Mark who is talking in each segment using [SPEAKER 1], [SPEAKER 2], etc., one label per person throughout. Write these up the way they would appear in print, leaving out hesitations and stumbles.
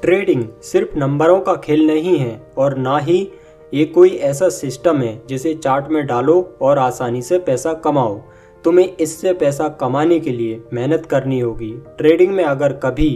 [SPEAKER 1] Trading सिर्फ नंबरों का खेल नहीं है और ना ही ये कोई ऐसा सिस्टम है जिसे चार्ट में डालो और आसानी से पैसा कमाओ। तुम्हें इससे पैसा कमाने के लिए मेहनत करनी होगी। ट्रेडिंग में अगर कभी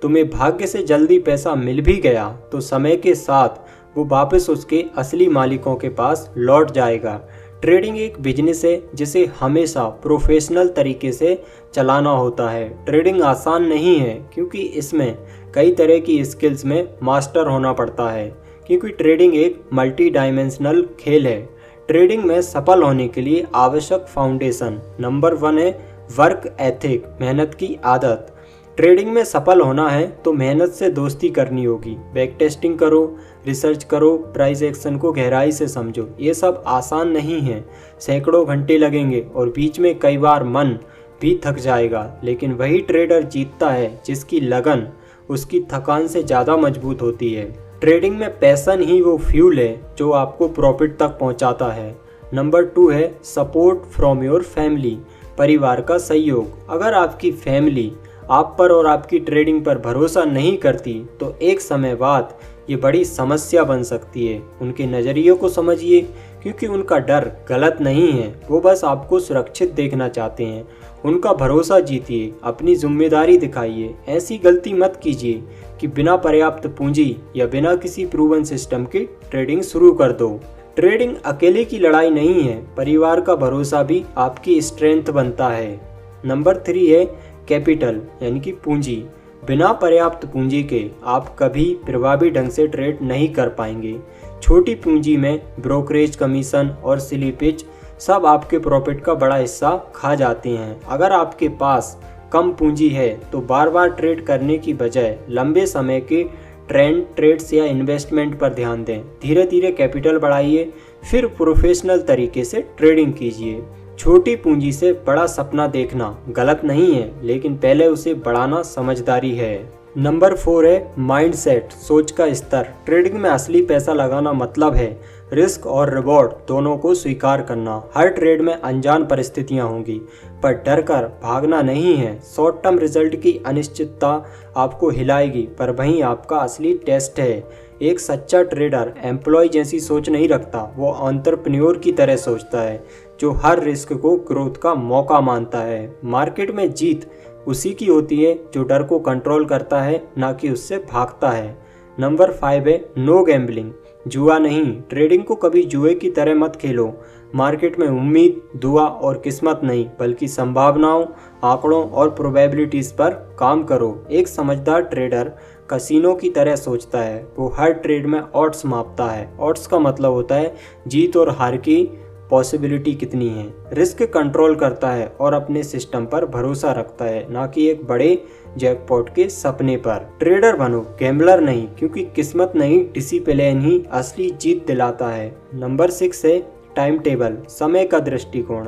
[SPEAKER 1] तुम्हें भाग्य से जल्दी पैसा मिल भी गया तो समय के साथ वो वापस उसके असली मालिकों के पास लौट जाएगा। ट्रेडिंग एक बिजनेस है जिसे हमेशा प्रोफेशनल तरीके से चलाना होता है। ट्रेडिंग आसान नहीं है क्योंकि इसमें कई तरह की स्किल्स में मास्टर होना पड़ता है, क्योंकि ट्रेडिंग एक मल्टी डायमेंशनल खेल है। ट्रेडिंग में सफल होने के लिए आवश्यक फाउंडेशन नंबर 1 है वर्क एथिक, मेहनत की आदत। ट्रेडिंग में सफल होना है तो मेहनत से दोस्ती करनी होगी। बैक टेस्टिंग करो, रिसर्च करो, प्राइस एक्शन को गहराई से समझो। ये सब आसान नहीं है, सैकड़ों घंटे लगेंगे और बीच में कई बार मन भी थक जाएगा। लेकिन वही ट्रेडर जीतता है जिसकी लगन उसकी थकान से ज़्यादा मजबूत होती है। ट्रेडिंग में पैशन ही वो फ्यूल है जो आपको प्रॉफिट तक पहुंचाता है। नंबर 2 है सपोर्ट फ्रॉम योर फैमिली, परिवार का सहयोग। अगर आपकी फैमिली आप पर और आपकी ट्रेडिंग पर भरोसा नहीं करती तो एक समय बाद ये बड़ी समस्या बन सकती है। उनके नज़रिए को समझिए, क्योंकि उनका डर गलत नहीं है, वो बस आपको सुरक्षित देखना चाहते हैं। उनका भरोसा जीतिए, अपनी जिम्मेदारी दिखाइए। ऐसी गलती मत कीजिए कि बिना पर्याप्त पूंजी या बिना किसी प्रूवन सिस्टम की ट्रेडिंग शुरू कर दो। ट्रेडिंग अकेले की लड़ाई नहीं है, परिवार का भरोसा भी आपकी स्ट्रेंथ बनता है। नंबर 3 है कैपिटल, यानी कि पूंजी। बिना पर्याप्त पूंजी के आप कभी प्रभावी ढंग से ट्रेड नहीं कर पाएंगे। छोटी पूंजी में ब्रोकरेज कमीशन और स्लिपेज सब आपके प्रॉफिट का बड़ा हिस्सा खा जाते हैं। अगर आपके पास कम पूंजी है तो बार बार ट्रेड करने की बजाय लंबे समय के ट्रेंड ट्रेड्स या इन्वेस्टमेंट पर ध्यान दें। धीरे धीरे कैपिटल बढ़ाइए, फिर प्रोफेशनल तरीके से ट्रेडिंग कीजिए। छोटी पूंजी से बड़ा सपना देखना गलत नहीं है, लेकिन पहले उसे बढ़ाना समझदारी है। नंबर 4 है माइंडसेट, सोच का स्तर। ट्रेडिंग में असली पैसा लगाना मतलब है रिस्क और रिवॉर्ड दोनों को स्वीकार करना। हर ट्रेड में अनजान परिस्थितियां होंगी, पर डर कर भागना नहीं है। शॉर्ट टर्म रिजल्ट की अनिश्चितता आपको हिलाएगी, पर वहीं आपका असली टेस्ट है। एक सच्चा ट्रेडर एम्प्लॉय जैसी सोच नहीं रखता, वो एंटरप्रेन्योर की तरह सोचता है जो हर रिस्क को ग्रोथ का मौका मानता है। मार्केट में जीत उसी की होती है जो डर को कंट्रोल करता है, ना कि उससे भागता है। नंबर 5 है नो गैम्बलिंग, जुआ नहीं। ट्रेडिंग को कभी जुए की तरह मत खेलो। मार्केट में उम्मीद, दुआ और किस्मत नहीं, बल्कि संभावनाओं, आंकड़ों और प्रोबेबिलिटीज पर काम करो। एक समझदार ट्रेडर कसिनो की तरह सोचता है, वो हर ट्रेड में ऑड्स मापता है। ऑड्स का मतलब होता है जीत और हार की पॉसिबिलिटी कितनी है। रिस्क कंट्रोल करता है और अपने सिस्टम पर भरोसा रखता है, ना कि एक बड़े जैकपॉट के सपने पर। ट्रेडर बनो, गैम्बलर नहीं, क्योंकि किस्मत नहीं डिसिप्लिन ही असली जीत दिलाता है। नंबर 6 है टाइम टेबल, समय का दृष्टिकोण।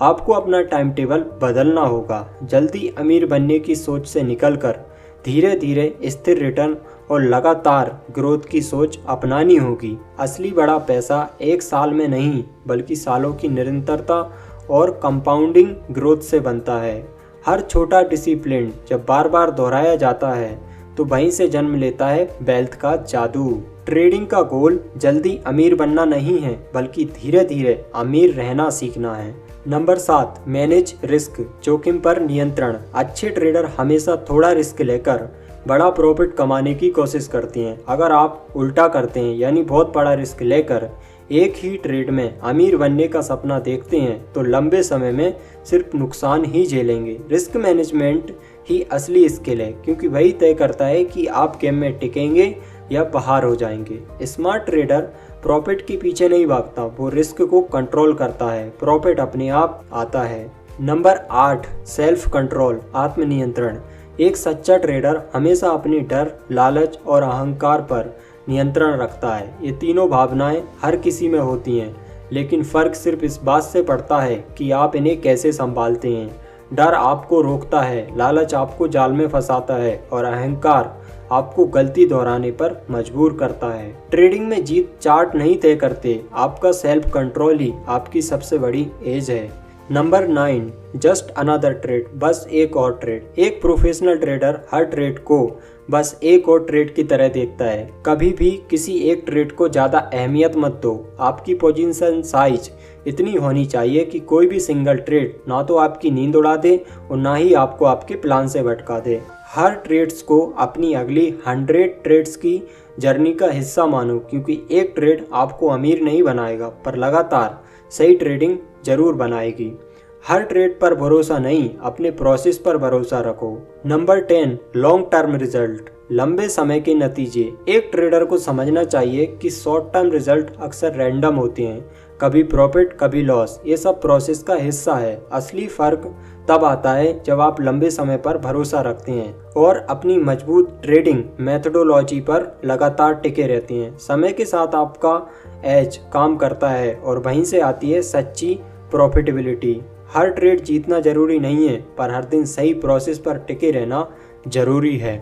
[SPEAKER 1] आपको अपना टाइम टेबल बदलना होगा। जल्दी अमीर बनने की सोच से निकलकर धीरे धीरे स्थिर रिटर्न और लगातार ग्रोथ की सोच अपनानी होगी। असली बड़ा पैसा एक साल में नहीं, बल्कि सालों की निरंतरता और कंपाउंडिंग ग्रोथ से बनता है। हर छोटा डिसिप्लिन जब बार बार दोहराया जाता है तो वहीं से जन्म लेता है वेल्थ का जादू। ट्रेडिंग का गोल जल्दी अमीर बनना नहीं है, बल्कि धीरे धीरे अमीर रहना सीखना है। नंबर 7 मैनेज रिस्क, जोखिम पर नियंत्रण। अच्छे ट्रेडर हमेशा थोड़ा रिस्क लेकर बड़ा प्रॉफिट कमाने की कोशिश करते हैं। अगर आप उल्टा करते हैं, यानी बहुत बड़ा रिस्क लेकर एक ही ट्रेड में अमीर बनने का सपना देखते हैं, तो लंबे समय में सिर्फ नुकसान ही झेलेंगे। रिस्क मैनेजमेंट ही असली स्किल है, क्योंकि वही तय करता है कि आप गेम में टिकेंगे या बाहर हो जाएंगे। स्मार्ट ट्रेडर प्रॉफिट के पीछे नहीं भागता, वो रिस्क को कंट्रोल करता है। प्रॉफिट अपने आप आता है। नंबर 8 सेल्फ कंट्रोल, आत्मनियंत्रण। एक सच्चा ट्रेडर हमेशा अपनी डर, लालच और अहंकार पर नियंत्रण रखता है। ये तीनों भावनाएं हर किसी में होती हैं, लेकिन फर्क सिर्फ इस बात से पड़ता है कि आप इन्हें कैसे संभालते हैं। डर आपको रोकता है, लालच आपको जाल में फंसाता है और अहंकार आपको गलती दोहराने पर मजबूर करता है। ट्रेडिंग में जीत चार्ट नहीं तय करते, आपका सेल्फ कंट्रोल ही आपकी सबसे बड़ी एज है। नंबर 9 जस्ट अनदर ट्रेड, बस एक और ट्रेड। एक प्रोफेशनल ट्रेडर हर ट्रेड को बस एक और ट्रेड की तरह देखता है। कभी भी किसी एक ट्रेड को ज़्यादा अहमियत मत दो। आपकी पोजीशन साइज इतनी होनी चाहिए कि कोई भी सिंगल ट्रेड ना तो आपकी नींद उड़ा दे और ना ही आपको आपके प्लान से भटका दे। हर ट्रेड्स को अपनी अगली 100 ट्रेड्स की जर्नी का हिस्सा मानो, क्योंकि एक ट्रेड आपको अमीर नहीं बनाएगा पर लगातार सही ट्रेडिंग जरूर बनाएगी। हर ट्रेड पर भरोसा नहीं, अपने प्रोसेस पर भरोसा रखो। नंबर 10, लॉन्ग टर्म रिजल्ट, लंबे समय के नतीजे। एक ट्रेडर को समझना चाहिए कि शॉर्ट टर्म रिजल्ट अक्सर रैंडम होते हैं, कभी प्रॉफिट कभी लॉस। ये सब प्रोसेस का हिस्सा है। असली फर्क तब आता है जब आप लंबे समय पर भरोसा रखते हैं और अपनी मजबूत ट्रेडिंग मेथडोलॉजी पर लगातार टिके रहते हैं। समय के साथ आपका एज काम करता है और वहीं से आती है सच्ची प्रॉफिटेबिलिटी। हर ट्रेड जीतना जरूरी नहीं है, पर हर दिन सही प्रोसेस पर टिके रहना जरूरी है।